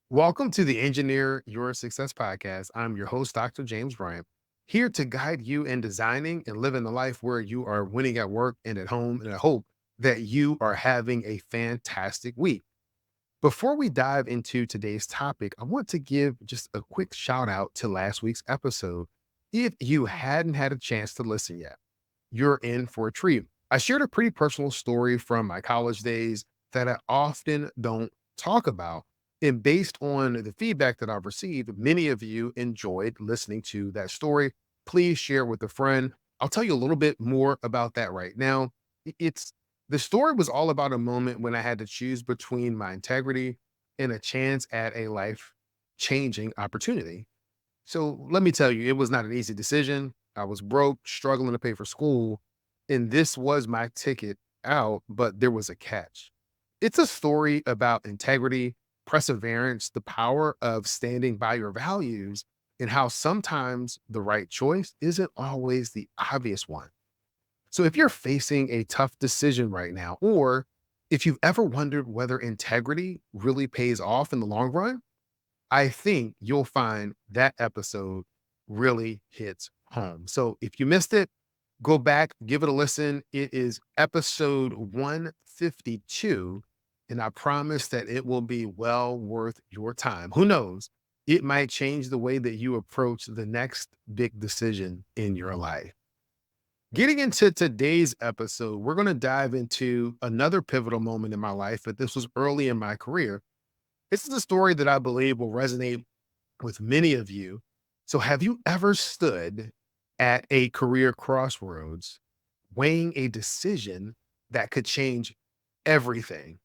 Welcome to the Engineer Your Success podcast. I'm your host, Dr. James Bryant, here to guide you in designing and living the life where you are winning at work and at home. And I hope that you are having a fantastic week. Before we dive into today's topic, I want to give just a quick shout out to last week's episode. If you hadn't had a chance to listen yet, you're in for a treat. I shared a pretty personal story from my college days that I often don't talk about. And based on the feedback that I've received, many of you enjoyed listening to that story. Please share with a friend. I'll tell you a little bit more about that right now. It's the story was all about a moment when I had to choose between my integrity and a chance at a life changing opportunity. So let me tell you, it was not an easy decision. I was broke, struggling to pay for school, and this was my ticket out, but there was a catch. It's a story about integrity, perseverance, the power of standing by your values, and how sometimes the right choice isn't always the obvious one. So if you're facing a tough decision right now, or if you've ever wondered whether integrity really pays off in the long run, I think you'll find that episode really hits home. So if you missed it, go back, give it a listen. It is episode 152, and I promise that it will be well worth your time. Who knows? It might change the way that you approach the next big decision in your life. Getting into today's episode, we're going to dive into another pivotal moment in my life, but this was early in my career. This is a story that I believe will resonate with many of you. So, have you ever stood at a career crossroads weighing a decision that could change everything?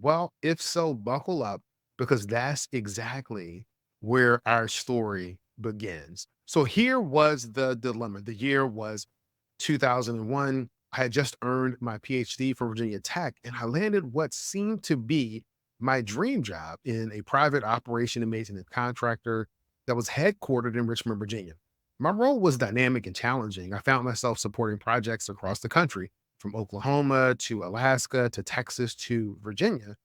Well, if so, buckle up because that's exactly where our story begins. So, here was the dilemma. The year was 2001. I had just earned my PhD from Virginia Tech, and I landed what seemed to be my dream job in a private operation and maintenance contractor that was headquartered in Richmond, Virginia. My role was dynamic and challenging. I found myself supporting projects across the country, from Oklahoma to Alaska to Texas to Virginia.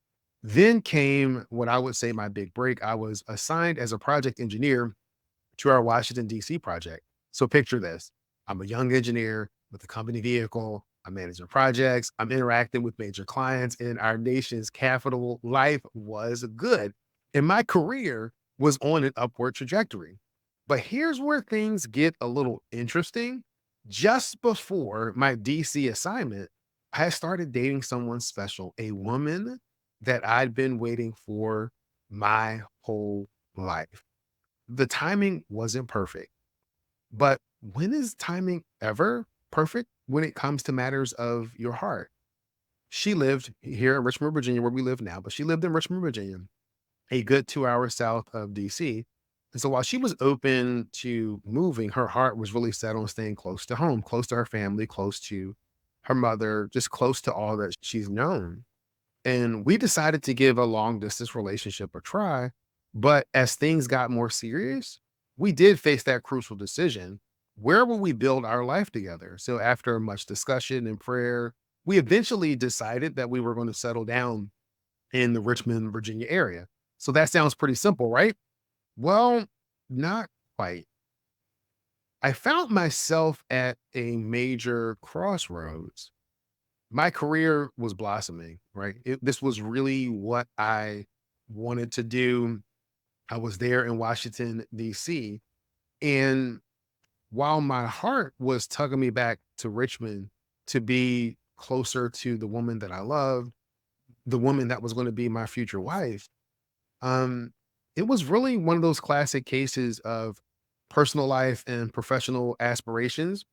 Then came what I would say my big break. I was assigned as a project engineer to our Washington, D.C. project. So picture this. I'm a young engineer with a company vehicle. I'm managing projects. I'm interacting with major clients in our nation's capital. Life was good. And my career was on an upward trajectory. But here's where things get a little interesting. Just before my DC assignment, I started dating someone special, a woman that I'd been waiting for my whole life. The timing wasn't perfect, but when is timing ever perfect when it comes to matters of your heart? She lived here in Richmond, Virginia, where we live now, but she lived in Richmond, Virginia, a good 2 hours south of DC. And so while she was open to moving, her heart was really set on staying close to home, close to her family, close to her mother, just close to all that she's known. And we decided to give a long distance relationship a try. But as things got more serious, we did face that crucial decision. Where will we build our life together? So, after much discussion and prayer, we eventually decided that we were going to settle down in the Richmond, Virginia area. So, that sounds pretty simple, right? Well, not quite. I found myself at a major crossroads. My career was blossoming, right? This was really what I wanted to do. I was there in Washington, D.C. And while my heart was tugging me back to Richmond to be closer to the woman that I loved, the woman that was going to be my future wife, um, it was really one of those classic cases of personal life and professional aspirations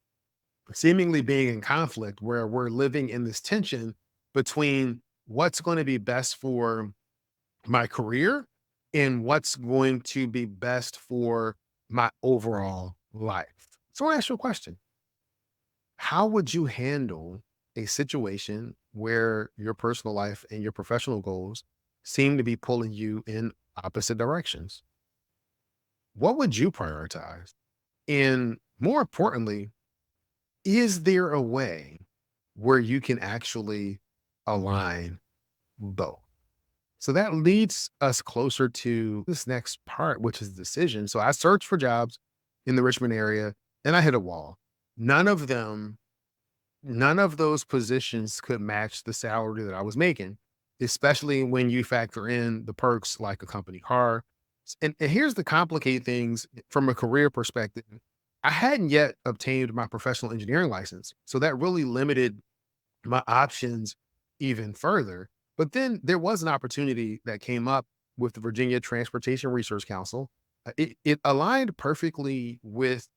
seemingly being in conflict where we're living in this tension between what's going to be best for my career and what's going to be best for my overall life. So I ask you a question. How would you handle a situation where your personal life and your professional goals seem to be pulling you in opposite directions? What would you prioritize? And more importantly, is there a way where you can actually align both? So that leads us closer to this next part, which is decision. So I searched for jobs in the Richmond area and I hit a wall. None of them, none of those positions could match the salary that I was making, especially when you factor in the perks like a company car. And here's the complicate things from a career perspective. I hadn't yet obtained my professional engineering license. So that really limited my options even further. But then there was an opportunity that came up with the Virginia Transportation Research Council. It aligned perfectly with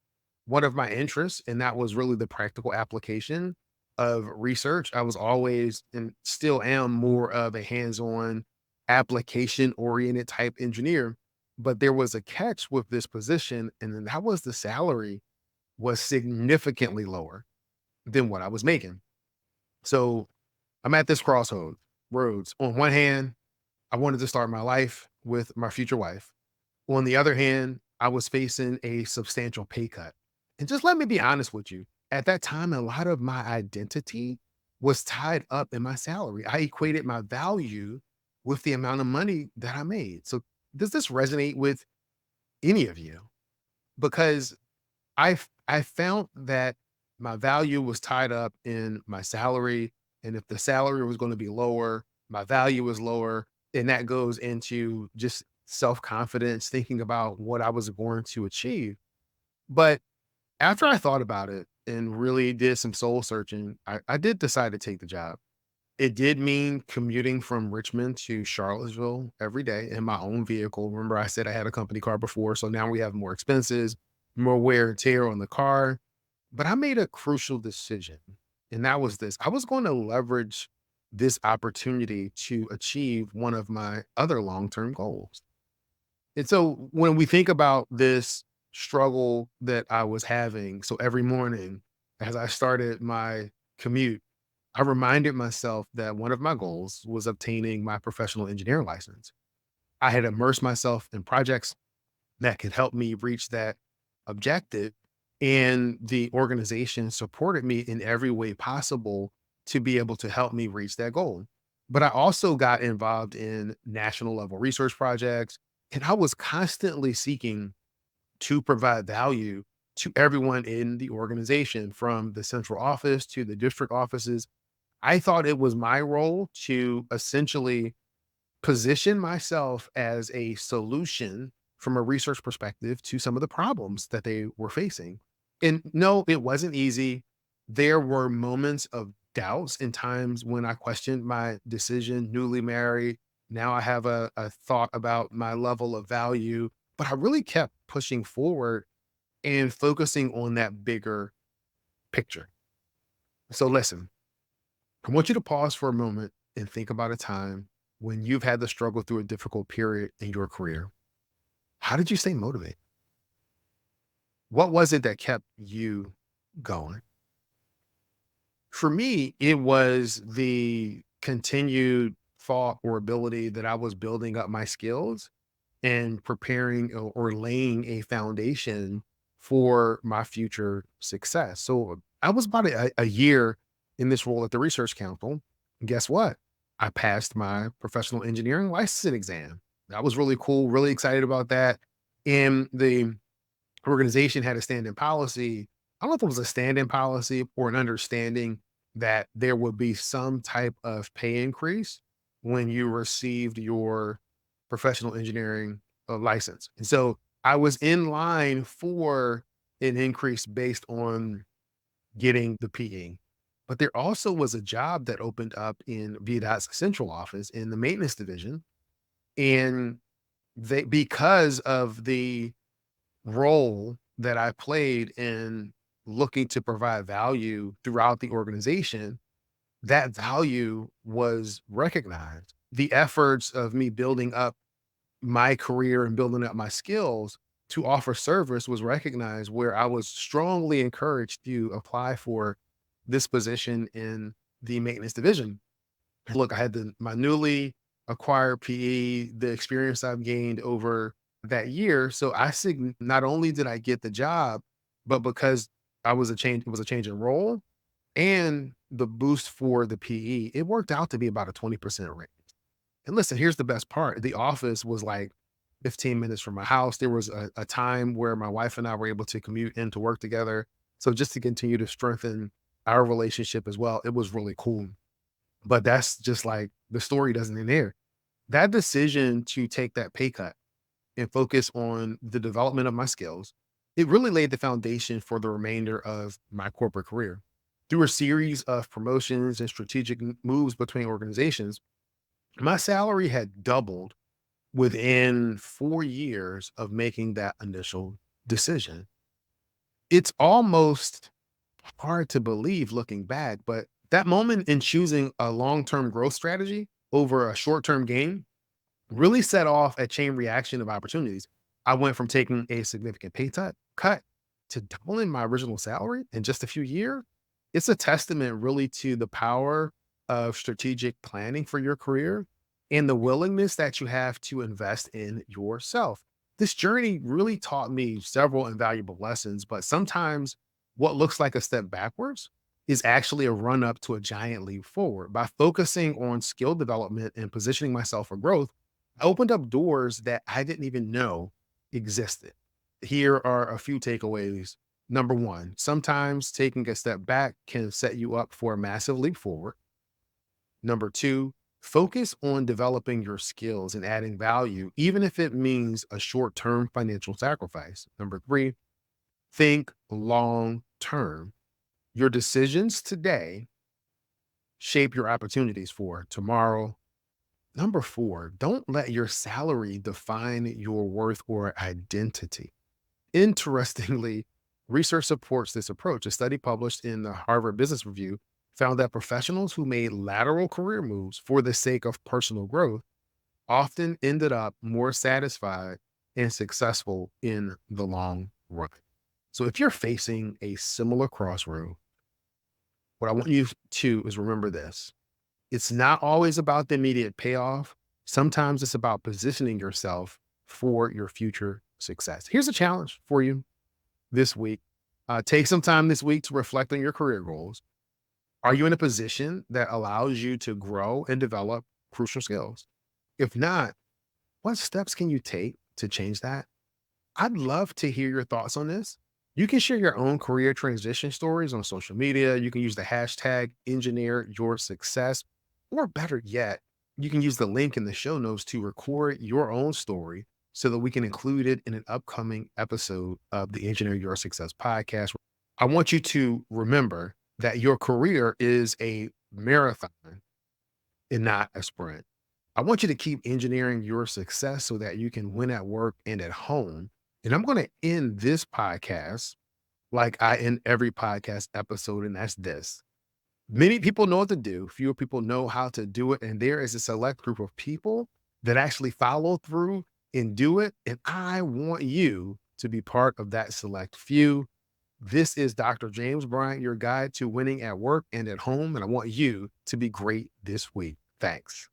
one of my interests, and that was really the practical application of research. I was always and still am more of a hands-on, application-oriented type engineer. But there was a catch with this position, and then that was the salary was significantly lower than what I was making. So I'm at this crossroads roads. On one hand, I wanted to start my life with my future wife. On the other hand, I was facing a substantial pay cut. And just let me be honest with you. At that time, a lot of my identity was tied up in my salary. I equated my value with the amount of money that I made. So does this resonate with any of you? Because I found that my value was tied up in my salary, and if the salary was gonna be lower, my value was lower, and that goes into just self-confidence, thinking about what I was going to achieve. But after I thought about it and really did some soul searching, I did decide to take the job. It did mean commuting from Richmond to Charlottesville every day in my own vehicle. Remember, I said I had a company car before, so now we have more expenses, more wear and tear on the car. But I made a crucial decision, and that was this. I was going to leverage this opportunity to achieve one of my other long-term goals. And so when we think about this struggle that I was having, so every morning as I started my commute, I reminded myself that one of my goals was obtaining my professional engineering license. I had immersed myself in projects that could help me reach that objective. And the organization supported me in every way possible to be able to help me reach that goal. But I also got involved in national level research projects, and I was constantly seeking to provide value to everyone in the organization, from the central office to the district offices. I thought it was my role to essentially position myself as a solution from a research perspective to some of the problems that they were facing. And no, it wasn't easy. There were moments of doubts and times when I questioned my decision, newly married. Now I have a thought about my level of value, but I really kept pushing forward and focusing on that bigger picture. So listen, I want you to pause for a moment and think about a time when you've had to struggle through a difficult period in your career. How did you stay motivated? What was it that kept you going? For me, it was the continued thought or ability that I was building up my skills and preparing or laying a foundation for my future success. So I was about a year in this role at the Research Council. And guess what? I passed my professional engineering licensing exam. That was really cool, really excited about that. And the organization had a stand-in policy. I don't know if it was a stand-in policy or an understanding that there would be some type of pay increase when you received your professional engineering license. And so I was in line for an increase based on getting the PE. But there also was a job that opened up in VDOT's central office in the maintenance division. And they, because of the role that I played in looking to provide value throughout the organization, that value was recognized. The efforts of me building up my career and building up my skills to offer service was recognized, where I was strongly encouraged to apply for this position in the maintenance division. Look, I had my newly acquired PE, the experience I've gained over that year. So not only did I get the job, but because it was a change in role and the boost for the PE, it worked out to be about a 20% rate. And listen, here's the best part. The office was like 15 minutes from my house. There was a time where my wife and I were able to commute into work together. So just to continue to strengthen our relationship as well, it was really cool. But that's just like the story doesn't end there. That decision to take that pay cut and focus on the development of my skills, it really laid the foundation for the remainder of my corporate career. Through a series of promotions and strategic moves between organizations, my salary had doubled within 4 years of making that initial decision. It's almost hard to believe looking back, but that moment in choosing a long term growth strategy over a short term gain really set off a chain reaction of opportunities. I went from taking a significant cut to doubling my original salary in just a few years. It's a testament really to the power of strategic planning for your career and the willingness that you have to invest in yourself. This journey really taught me several invaluable lessons, but sometimes what looks like a step backwards is actually a run up to a giant leap forward. By focusing on skill development and positioning myself for growth, I opened up doors that I didn't even know existed. Here are a few takeaways. Number one, sometimes taking a step back can set you up for a massive leap forward. Number two, focus on developing your skills and adding value, even if it means a short term financial sacrifice. Number three, think long term. Your decisions today shape your opportunities for tomorrow. Number four, don't let your salary define your worth or identity. Interestingly, research supports this approach. A study published in the Harvard Business Review found that professionals who made lateral career moves for the sake of personal growth often ended up more satisfied and successful in the long run. So if you're facing a similar crossroad, what I want you to is remember this. It's not always about the immediate payoff. Sometimes it's about positioning yourself for your future success. Here's a challenge for you this week. Take some time this week to reflect on your career goals. Are you in a position that allows you to grow and develop crucial skills? If not, what steps can you take to change that? I'd love to hear your thoughts on this. You can share your own career transition stories on social media. You can use the hashtag engineer your success, or better yet, you can use the link in the show notes to record your own story so that we can include it in an upcoming episode of the Engineer Your Success podcast. I want you to remember that your career is a marathon and not a sprint. I want you to keep engineering your success so that you can win at work and at home. And I'm going to end this podcast like I end every podcast episode, and that's this. Many people know what to do, fewer people know how to do it. And there is a select group of people that actually follow through and do it. And I want you to be part of that select few. This is Dr. James Bryant, your guide to winning at work and at home. And I want you to be great this week. Thanks.